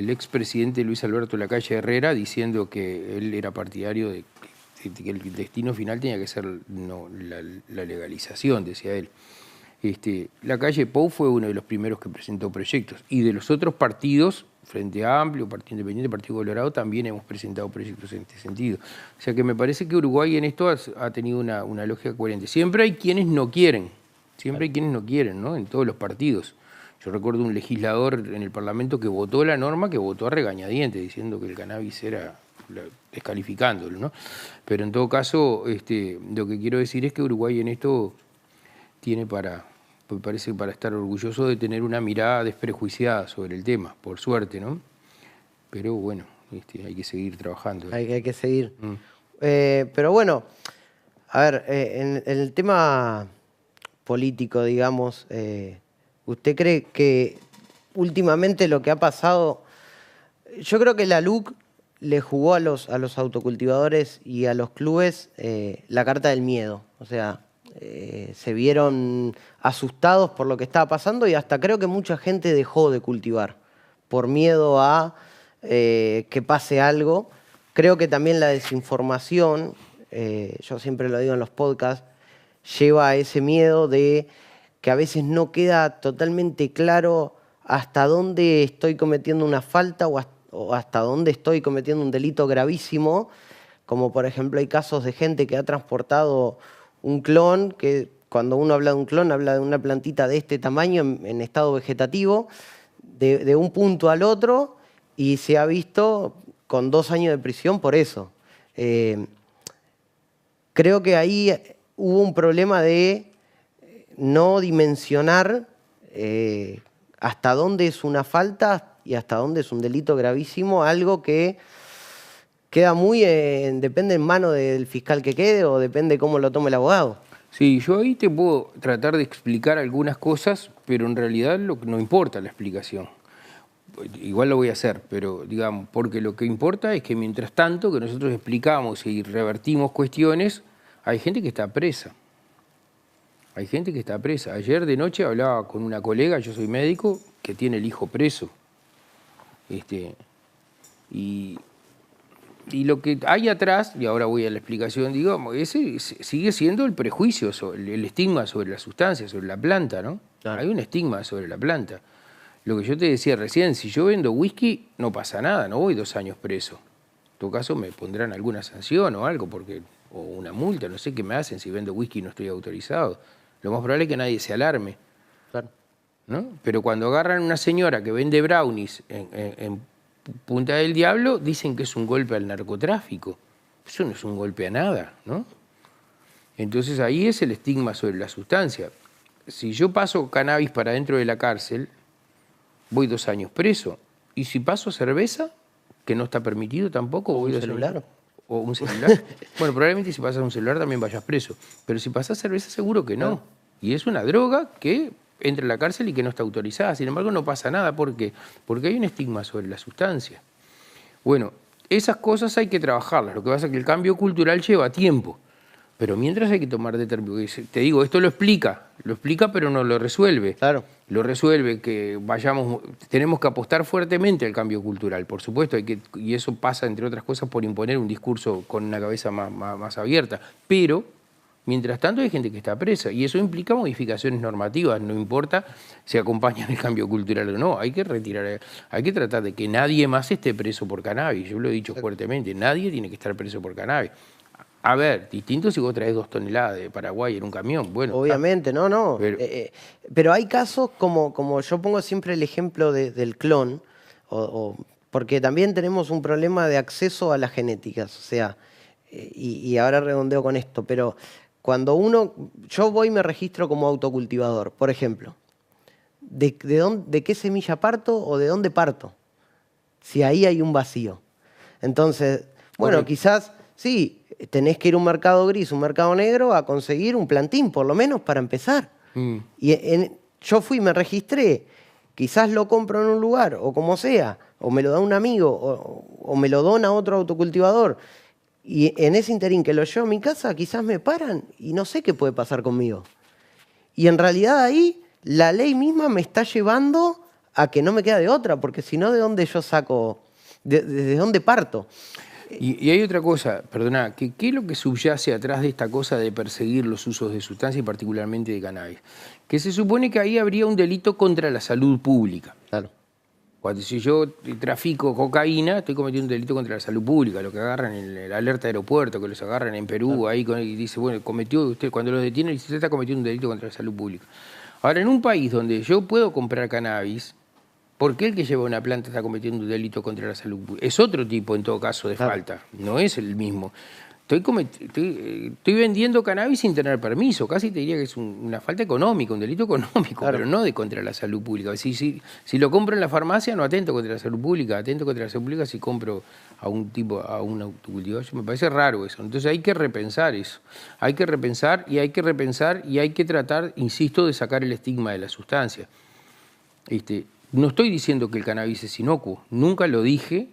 B: expresidente Luis Alberto Lacalle Herrera diciendo que él era partidario de que el destino final tenía que ser la legalización, decía él. La calle Pou fue uno de los primeros que presentó proyectos. Y de los otros partidos, Frente Amplio, Partido Independiente, Partido Colorado, también hemos presentado proyectos en este sentido. O sea que me parece que Uruguay en esto ha tenido una lógica coherente. Siempre hay quienes no quieren, ¿no? En todos los partidos. Yo recuerdo un legislador en el Parlamento que votó la norma, que votó a regañadientes, diciendo que el cannabis era, descalificándolo, ¿no? Pero en todo caso, lo que quiero decir es que Uruguay en esto tiene me parece para estar orgulloso de tener una mirada desprejuiciada sobre el tema, por suerte, ¿no? Pero bueno, hay que seguir trabajando.
A: Hay que seguir. Pero bueno, a ver, en el tema político, digamos, ¿usted cree que últimamente lo que ha pasado? Yo creo que la LUC le jugó a los autocultivadores y a los clubes la carta del miedo. O sea, se vieron asustados por lo que estaba pasando y hasta creo que mucha gente dejó de cultivar por miedo a que pase algo. Creo que también la desinformación, yo siempre lo digo en los podcasts, lleva a ese miedo de que a veces no queda totalmente claro hasta dónde estoy cometiendo una falta o hasta dónde estoy cometiendo un delito gravísimo, como por ejemplo hay casos de gente que ha transportado un clon, que cuando uno habla de un clon habla de una plantita de este tamaño en estado vegetativo, de un punto al otro, y se ha visto con 2 años de prisión por eso. Creo que ahí hubo un problema de no dimensionar hasta dónde es una falta y hasta dónde es un delito gravísimo, algo que queda muy, depende en mano del fiscal que quede o depende cómo lo tome el abogado.
B: Sí, yo ahí te puedo tratar de explicar algunas cosas, pero en realidad no importa la explicación. Igual lo voy a hacer, pero digamos, porque lo que importa es que mientras tanto que nosotros explicamos y revertimos cuestiones, hay gente que está presa. Hay gente que está presa. Ayer de noche hablaba con una colega, yo soy médico, que tiene el hijo preso. Y lo que hay atrás, y ahora voy a la explicación, digamos, ese sigue siendo el prejuicio, el estigma sobre la sustancia, sobre la planta, ¿no? Claro. Hay un estigma sobre la planta. Lo que yo te decía recién, si yo vendo whisky, no pasa nada, no voy 2 años preso. En todo caso me pondrán alguna sanción o algo, o una multa, no sé qué me hacen si vendo whisky y no estoy autorizado. Lo más probable es que nadie se alarme. Claro. ¿No? Pero cuando agarran a una señora que vende brownies en Punta del Diablo, dicen que es un golpe al narcotráfico. Eso no es un golpe a nada, ¿no? Entonces ahí es el estigma sobre la sustancia. Si yo paso cannabis para dentro de la cárcel, voy 2 años preso. Y si paso cerveza, que no está permitido tampoco, voy 2 años. ¿Celular? ¿O un celular? Bueno, probablemente si pasas un celular también vayas preso. Pero si pasas cerveza, seguro que no. Y es una droga que entra en la cárcel y que no está autorizada. Sin embargo, no pasa nada. ¿Por qué? Porque hay un estigma sobre la sustancia. Bueno, esas cosas hay que trabajarlas. Lo que pasa es que el cambio cultural lleva tiempo. Pero mientras hay que tomar determinaciones. Te digo, esto lo explica, pero no lo resuelve. Claro. Lo resuelve que tenemos que apostar fuertemente al cambio cultural, por supuesto, y eso pasa, entre otras cosas, por imponer un discurso con una cabeza más abierta. Pero, mientras tanto, hay gente que está presa, y eso implica modificaciones normativas, no importa si acompañan el cambio cultural o no. Hay que tratar de que nadie más esté preso por cannabis. Yo lo he dicho fuertemente, nadie tiene que estar preso por cannabis. A ver, distinto si vos traes 2 toneladas de Paraguay en un camión. Bueno, obviamente, no. Pero hay casos como yo pongo siempre el ejemplo del clon, porque también tenemos un problema de acceso a las genéticas. O sea, y ahora redondeo con esto, pero cuando yo voy y me registro como autocultivador, por ejemplo, ¿de qué semilla parto o de dónde parto? Si ahí hay un vacío. Entonces, bueno, quizás sí, tenés que ir a un mercado gris, un mercado negro, a conseguir un plantín, por lo menos para empezar. Y yo fui, me registré, quizás lo compro en un lugar, o como sea, o me lo da un amigo, o me lo dona otro autocultivador. Y en ese interín que lo llevo a mi casa, quizás me paran y no sé qué puede pasar conmigo. Y en realidad ahí la ley misma me está llevando a que no me queda de otra, porque si no, ¿de dónde yo saco? ¿Desde dónde parto? Y hay otra cosa, perdona, ¿qué es lo que subyace atrás de esta cosa de perseguir los usos de sustancias y particularmente de cannabis? Que se supone que ahí habría un delito contra la salud pública.
A: Claro.
B: Cuando si yo trafico cocaína, estoy cometiendo un delito contra la salud pública, lo que agarran en el alerta de aeropuerto, que los agarran en Perú, ahí y dice, bueno, cometió usted, cuando los detienen, dice, usted está cometiendo un delito contra la salud pública. Ahora, en un país donde yo puedo comprar cannabis, ¿por qué el que lleva una planta está cometiendo un delito contra la salud pública? Es otro tipo, en todo caso, de falta, no es el mismo. Estoy vendiendo cannabis sin tener permiso, casi te diría que es una falta económica, un delito económico, pero no de contra la salud pública. Si lo compro en la farmacia, no atento contra la salud pública, atento contra la salud pública si compro a un autocultivador. Me parece raro eso. Entonces hay que repensar eso. Hay que repensar y hay que tratar, insisto, de sacar el estigma de la sustancia. No estoy diciendo que el cannabis es inocuo, nunca lo dije,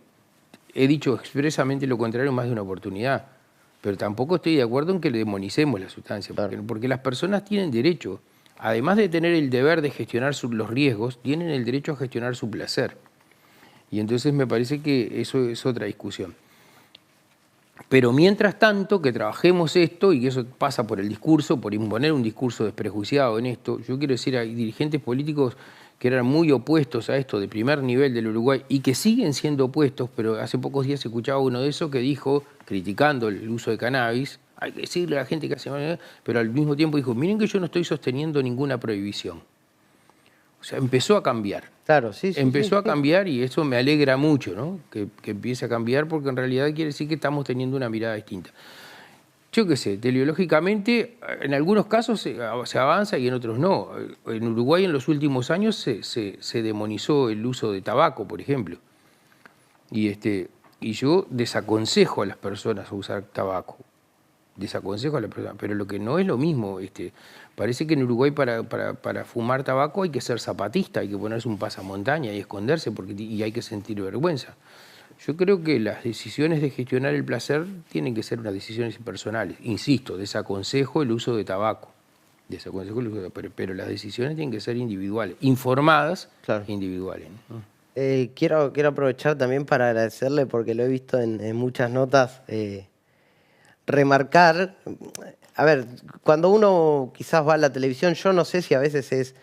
B: he dicho expresamente lo contrario en más de una oportunidad. Pero tampoco estoy de acuerdo en que le demonicemos la sustancia, porque las personas tienen derecho, además de tener el deber de gestionar los riesgos, tienen el derecho a gestionar su placer. Y entonces me parece que eso es otra discusión. Pero mientras tanto, que trabajemos esto, y que eso pasa por el discurso, por imponer un discurso desprejuiciado en esto, yo quiero decir, hay dirigentes políticos que eran muy opuestos a esto de primer nivel del Uruguay y que siguen siendo opuestos, pero hace pocos días escuchaba uno de esos que dijo, criticando el uso de cannabis, hay que decirle a la gente que hace mal, pero al mismo tiempo dijo, miren que yo no estoy sosteniendo ninguna prohibición. O sea, empezó a cambiar.
A: Claro, sí.
B: Empezó a cambiar y eso me alegra mucho, ¿no? Que empiece a cambiar porque en realidad quiere decir que estamos teniendo una mirada distinta. Yo qué sé, teleológicamente, en algunos casos se avanza y en otros no. En Uruguay en los últimos años se demonizó el uso de tabaco, por ejemplo. Y yo desaconsejo a las personas a usar tabaco. Desaconsejo a las personas, pero lo que no es lo mismo. Parece que en Uruguay para fumar tabaco hay que ser zapatista, hay que ponerse un pasamontaña y esconderse y hay que sentir vergüenza. Yo creo que las decisiones de gestionar el placer tienen que ser unas decisiones personales. Insisto, desaconsejo el uso de tabaco. Pero las decisiones tienen que ser individuales, informadas, individuales, ¿no?
A: Quiero aprovechar también para agradecerle, porque lo he visto en muchas notas, remarcar, a ver, cuando uno quizás va a la televisión, yo no sé si a veces es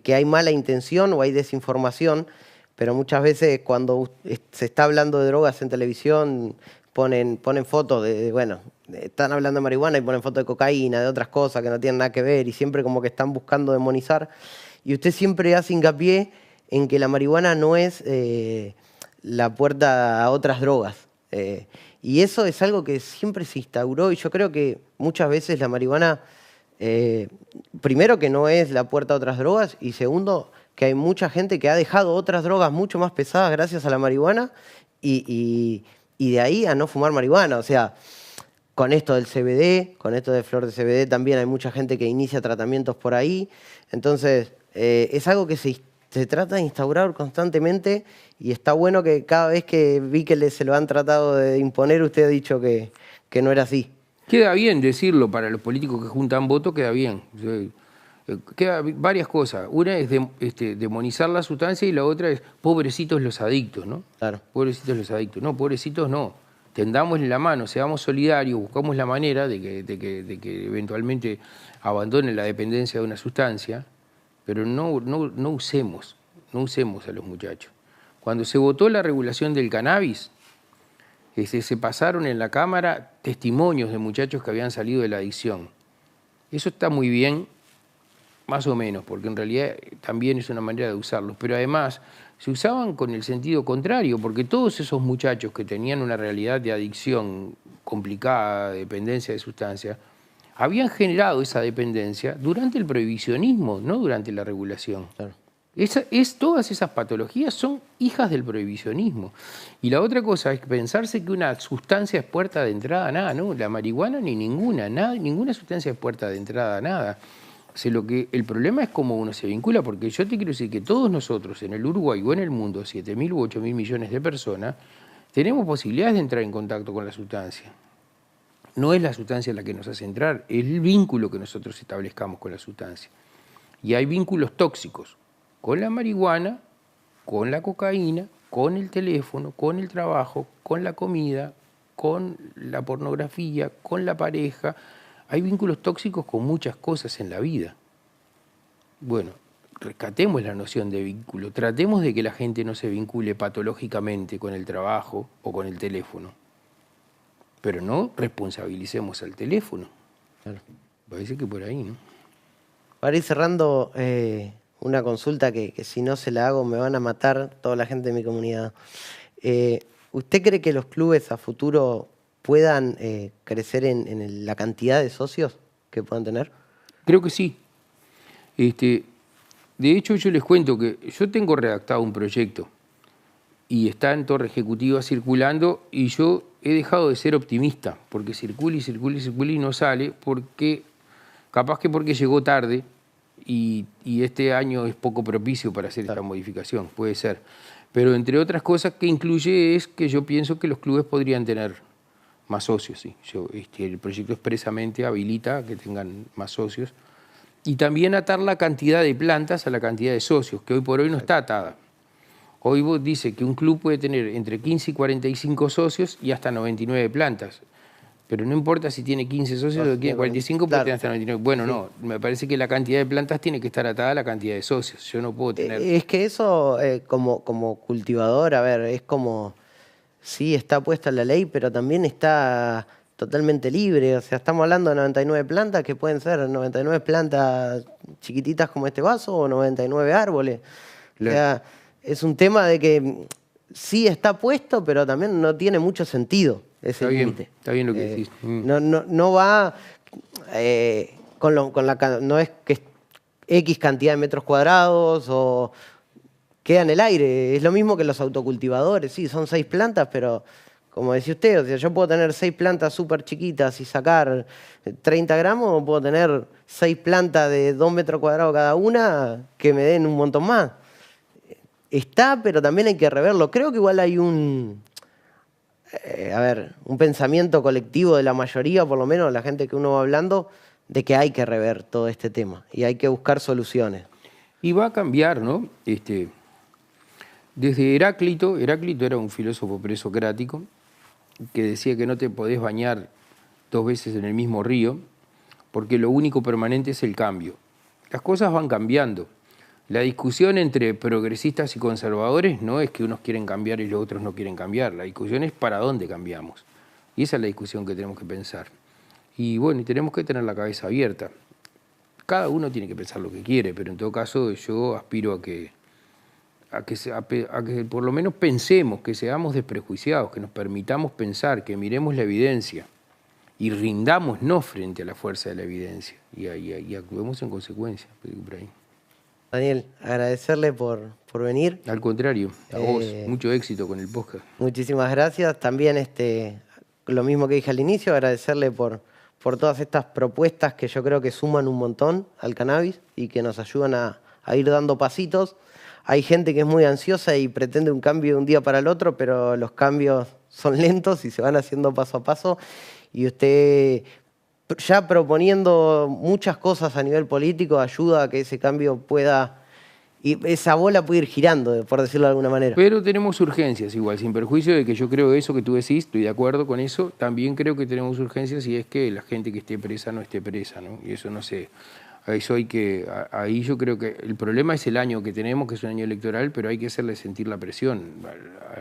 A: que hay mala intención o hay desinformación, pero muchas veces cuando se está hablando de drogas en televisión ponen fotos están hablando de marihuana y ponen fotos de cocaína, de otras cosas que no tienen nada que ver y siempre como que están buscando demonizar. Y usted siempre hace hincapié en que la marihuana no es la puerta a otras drogas. Y eso es algo que siempre se instauró y yo creo que muchas veces la marihuana, primero que no es la puerta a otras drogas y segundo que hay mucha gente que ha dejado otras drogas mucho más pesadas gracias a la marihuana y de ahí a no fumar marihuana. O sea, con esto del CBD, con esto de flor de CBD también hay mucha gente que inicia tratamientos por ahí. Entonces, es algo que se trata de instaurar constantemente y está bueno que cada vez que vi que se lo han tratado de imponer, usted ha dicho que no era así.
B: Queda bien decirlo para los políticos que juntan votos, queda bien. Queda varias cosas. Una es demonizar la sustancia y la otra es pobrecitos los adictos, ¿no?
A: Claro.
B: Pobrecitos los adictos. No, pobrecitos no. Tendámosle la mano, seamos solidarios, buscamos la manera de que eventualmente abandonen la dependencia de una sustancia, pero no usemos a los muchachos. Cuando se votó la regulación del cannabis, se pasaron en la Cámara testimonios de muchachos que habían salido de la adicción. Eso está muy bien, más o menos, porque en realidad también es una manera de usarlos, pero además se usaban con el sentido contrario, porque todos esos muchachos que tenían una realidad de adicción complicada, de dependencia de sustancias, habían generado esa dependencia durante el prohibicionismo, no durante la regulación.
A: Claro.
B: Todas esas patologías son hijas del prohibicionismo. Y la otra cosa es pensarse que una sustancia es puerta de entrada a nada, ¿no? La marihuana ni ninguna sustancia es puerta de entrada a nada. O sea, el problema es cómo uno se vincula, porque yo te quiero decir que todos nosotros en el Uruguay o en el mundo, 7.000 u 8.000 millones de personas, tenemos posibilidades de entrar en contacto con la sustancia. No es la sustancia la que nos hace entrar, es el vínculo que nosotros establezcamos con la sustancia. Y hay vínculos tóxicos con la marihuana, con la cocaína, con el teléfono, con el trabajo, con la comida, con la pornografía, con la pareja. Hay vínculos tóxicos con muchas cosas en la vida. Bueno, rescatemos la noción de vínculo, tratemos de que la gente no se vincule patológicamente con el trabajo o con el teléfono, pero no responsabilicemos al teléfono.
A: Claro.
B: Parece que por ahí, ¿no?
A: Para ir cerrando, una consulta que si no se la hago me van a matar toda la gente de mi comunidad. ¿Usted cree que los clubes a futuro puedan crecer en la cantidad de socios que puedan tener?
B: Creo que sí. De hecho, yo les cuento que yo tengo redactado un proyecto y está en Torre Ejecutiva circulando y yo he dejado de ser optimista porque circula y circula y circula y no sale porque, capaz que porque llegó tarde y este año es poco propicio para hacer esta modificación, puede ser. Pero entre otras cosas que incluye es que yo pienso que los clubes podrían tener más socios, sí. El proyecto expresamente habilita que tengan más socios. Y también atar la cantidad de plantas a la cantidad de socios, que hoy por hoy no está atada. Hoy vos dice que un club puede tener entre 15 y 45 socios y hasta 99 plantas. Pero no importa si tiene 15 socios o tiene 45, puede tener hasta 99. Bueno, sí. No, me parece que la cantidad de plantas tiene que estar atada a la cantidad de socios. Yo no puedo tener...
A: Es que eso, como cultivador, a ver, es como... Sí, está puesta la ley, pero también está totalmente libre. O sea, estamos hablando de 99 plantas que pueden ser 99 plantas chiquititas como este vaso o 99 árboles. Claro. O sea, es un tema de que sí está puesto, pero también no tiene mucho sentido ese límite.
B: Está bien lo que decís.
A: No va no es que X cantidad de metros cuadrados o... queda en el aire. Es lo mismo que los autocultivadores. Sí, son 6 plantas, pero como decía usted, o sea, yo puedo tener 6 plantas súper chiquitas y sacar 30 gramos, o puedo tener 6 plantas de 2 metros cuadrados cada una que me den un montón más. Está, pero también hay que reverlo. Creo que igual hay un pensamiento colectivo de la mayoría, por lo menos la gente que uno va hablando, de que hay que rever todo este tema y hay que buscar soluciones.
B: Y va a cambiar, ¿no? Desde Heráclito era un filósofo presocrático que decía que no te podés bañar 2 veces en el mismo río porque lo único permanente es el cambio. Las cosas van cambiando. La discusión entre progresistas y conservadores no es que unos quieren cambiar y los otros no quieren cambiar. La discusión es para dónde cambiamos. Y esa es la discusión que tenemos que pensar. Y bueno, y tenemos que tener la cabeza abierta. Cada uno tiene que pensar lo que quiere, pero en todo caso yo aspiro a que por lo menos pensemos, que seamos desprejuiciados, que nos permitamos pensar, que miremos la evidencia y rindámonos frente a la fuerza de la evidencia y actuemos en consecuencia. Por ahí.
A: Daniel, agradecerle por venir.
B: Al contrario, a vos, mucho éxito con el podcast.
A: Muchísimas gracias. También lo mismo que dije al inicio, agradecerle por todas estas propuestas que yo creo que suman un montón al cannabis y que nos ayudan a ir dando pasitos. Hay gente que es muy ansiosa y pretende un cambio de un día para el otro, pero los cambios son lentos y se van haciendo paso a paso. Y usted, ya proponiendo muchas cosas a nivel político, ayuda a que ese cambio pueda... Y esa bola puede ir girando, por decirlo de alguna manera.
B: Pero tenemos urgencias igual, sin perjuicio de que yo creo eso que tú decís, estoy de acuerdo con eso. También creo que tenemos urgencias y es que la gente que esté presa no esté presa, ¿no? Y eso no sé... Ahí yo creo que el problema es el año que tenemos, que es un año electoral, pero hay que hacerle sentir la presión.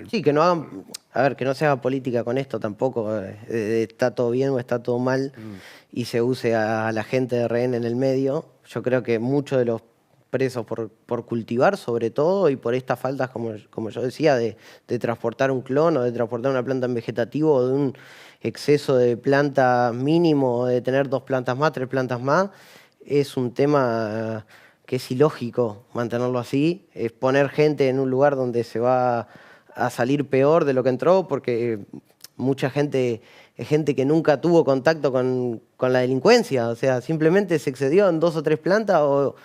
A: Sí, que no hagan, que no se haga política con esto tampoco, está todo bien o está todo mal, y se use a la gente de rehén en el medio. Yo creo que muchos de los presos por cultivar, sobre todo, y por estas faltas, como yo decía, de transportar un clon o de transportar una planta en vegetativo o de un exceso de planta mínimo, o de tener 2 plantas más, 3 plantas más, es un tema que es ilógico mantenerlo así, es poner gente en un lugar donde se va a salir peor de lo que entró, porque mucha gente es gente que nunca tuvo contacto con la delincuencia, o sea, simplemente se excedió en 2 o 3 plantas o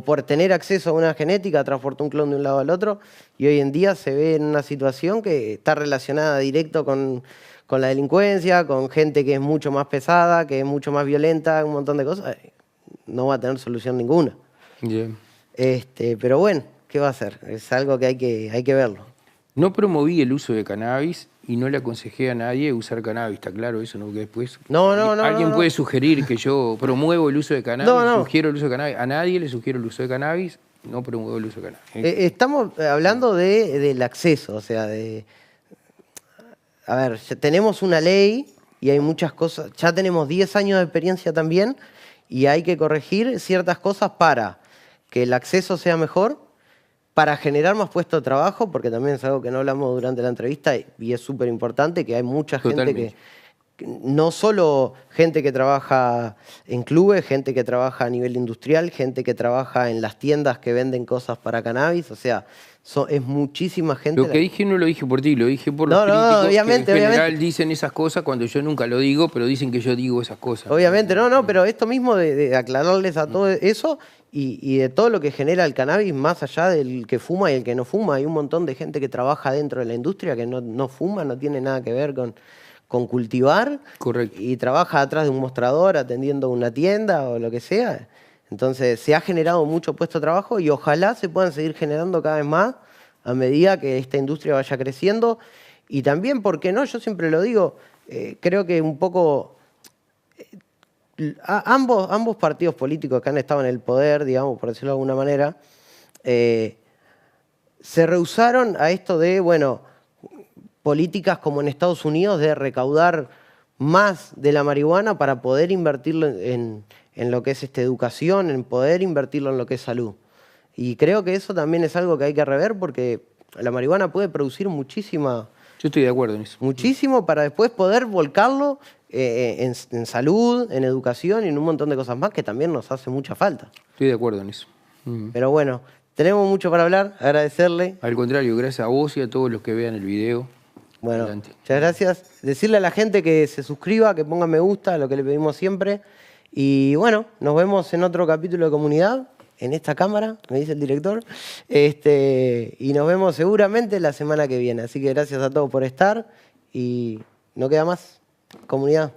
A: por tener acceso a una genética transportó un clon de un lado al otro, y hoy en día se ve en una situación que está relacionada directo con la delincuencia, con gente que es mucho más pesada, que es mucho más violenta, un montón de cosas. No va a tener solución ninguna.
B: Yeah.
A: Pero bueno, ¿qué va a hacer? Es algo que hay que verlo.
B: No promoví el uso de cannabis y no le aconsejé a nadie usar cannabis, está claro eso, ¿no? Que después
A: No.
B: alguien puede sugerir que yo promuevo el uso de cannabis,
A: No.
B: sugiero el uso de cannabis. A nadie le sugiero el uso de cannabis, no promuevo el uso de cannabis.
A: Estamos hablando del acceso, o sea, a ver, ya tenemos una ley y hay muchas cosas, ya tenemos 10 años de experiencia también y hay que corregir ciertas cosas para que el acceso sea mejor, para generar más puestos de trabajo, porque también es algo que no hablamos durante la entrevista y es súper importante, que hay mucha gente que no solo gente que trabaja en clubes, gente que trabaja a nivel industrial, gente que trabaja en las tiendas que venden cosas para cannabis, o sea, es muchísima gente.
B: Lo que dije no lo dije por ti, lo dije por los
A: críticos
B: obviamente, que en general dicen esas cosas cuando yo nunca lo digo, pero dicen que yo digo esas cosas.
A: Obviamente, pero esto mismo de aclararles a todo eso y de todo lo que genera el cannabis, más allá del que fuma y el que no fuma, hay un montón de gente que trabaja dentro de la industria que no fuma, no tiene nada que ver con cultivar.
B: Correcto.
A: Y trabaja atrás de un mostrador atendiendo una tienda o lo que sea. Entonces se ha generado mucho puesto de trabajo y ojalá se puedan seguir generando cada vez más a medida que esta industria vaya creciendo. Y también, ¿por qué no? Yo siempre lo digo, creo que un poco ambos partidos políticos que han estado en el poder, digamos, por decirlo de alguna manera, se rehusaron a esto de, bueno, políticas como en Estados Unidos de recaudar más de la marihuana para poder invertirlo en lo que es educación, en poder invertirlo en lo que es salud. Y creo que eso también es algo que hay que rever porque la marihuana puede producir muchísima...
B: Yo estoy de acuerdo en eso.
A: Muchísimo para después poder volcarlo en salud, en educación y en un montón de cosas más que también nos hace mucha falta.
B: Estoy de acuerdo en eso.
A: Pero bueno, tenemos mucho para hablar, agradecerle.
B: Al contrario, gracias a vos y a todos los que vean el video.
A: Bueno, adelante. Muchas gracias. Decirle a la gente que se suscriba, que ponga me gusta, lo que le pedimos siempre. Y bueno, nos vemos en otro capítulo de Comunidad, en esta cámara, me dice el director. Y nos vemos seguramente la semana que viene. Así que gracias a todos por estar y no queda más. Comunidad.